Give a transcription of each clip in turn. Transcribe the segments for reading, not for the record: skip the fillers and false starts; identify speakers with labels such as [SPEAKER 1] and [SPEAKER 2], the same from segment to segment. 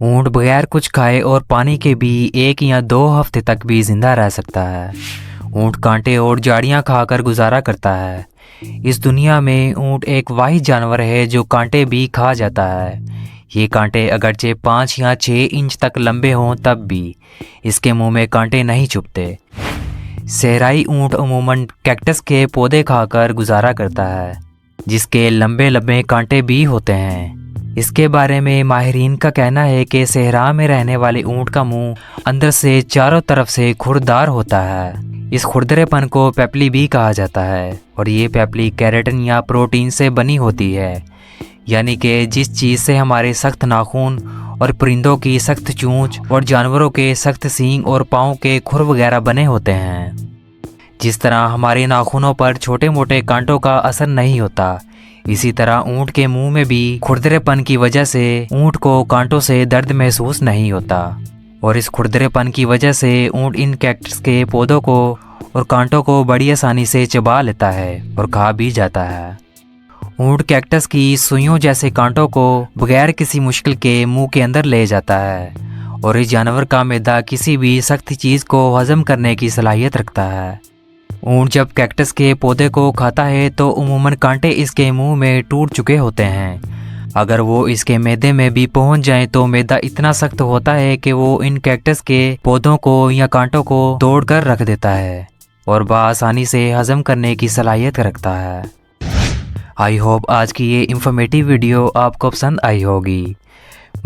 [SPEAKER 1] ऊंट बगैर कुछ खाए और पानी के भी 1 या 2 हफ्ते तक भी जिंदा रह सकता है। ऊंट कांटे और झाड़ियाँ खाकर गुजारा करता है। इस दुनिया में ऊंट एक वाहिद जानवर है जो कांटे भी खा जाता है। ये कांटे अगरचे 5 या 6 इंच तक लंबे हों तब भी इसके मुंह में कांटे नहीं चुभते। सहराई ऊंट अमूमन कैक्टस के पौधे खाकर गुजारा करता है जिसके लंबे लंबे कांटे भी होते हैं। इसके बारे में माहिरीन का कहना है कि सहरा में रहने वाले ऊंट का मुंह अंदर से चारों तरफ से खुरदार होता है। इस खुरदरेपन को पेपली भी कहा जाता है और ये पेपली केराटिन या प्रोटीन से बनी होती है, यानी कि जिस चीज़ से हमारे सख्त नाखून और परिंदों की सख्त चोंच और जानवरों के सख्त सींग और पाँव के खुर वगैरह बने होते हैं। जिस तरह हमारे नाखूनों पर छोटे मोटे कांटों का असर नहीं होता, इसी तरह ऊंट के मुंह में भी खुरदरेपन की वजह से ऊंट को कांटों से दर्द महसूस नहीं होता और इस खुरदरेपन की वजह से ऊंट इन कैक्टस के पौधों को और कांटों को बड़ी आसानी से चबा लेता है और खा भी जाता है। ऊंट कैक्टस की सुइयों जैसे कांटों को बगैर किसी मुश्किल के मुंह के अंदर ले जाता है और इस जानवर का मैदा किसी भी सख्त चीज़ को हजम करने की सलाहियत रखता है। ऊंट जब कैक्टस के पौधे को खाता है तो उमूमन कांटे इसके मुंह में टूट चुके होते हैं। अगर वो इसके मैदे में भी पहुंच जाए तो मैदा इतना सख्त होता है कि वो इन कैक्टस के पौधों को या कांटों को तोड़ कर रख देता है और बआसानी से हजम करने की सलाहियत रखता है। आई होप आज की ये इंफॉर्मेटिव वीडियो आपको पसंद आई होगी।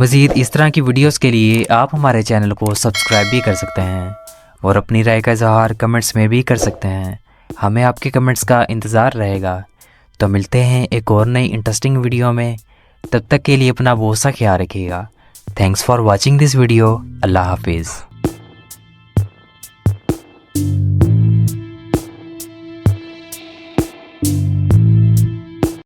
[SPEAKER 1] मज़ीद इस तरह की वीडियोस के लिए आप हमारे चैनल को सब्सक्राइब भी कर सकते हैं और अपनी राय का इज़हार कमेंट्स में भी कर सकते हैं। हमें आपके कमेंट्स का इंतज़ार रहेगा। तो मिलते हैं एक और नई इंटरेस्टिंग वीडियो में। तब तक के लिए अपना बहुत सा ख्याल रखिएगा। Thanks for watching this video. अल्लाह हाफिज़।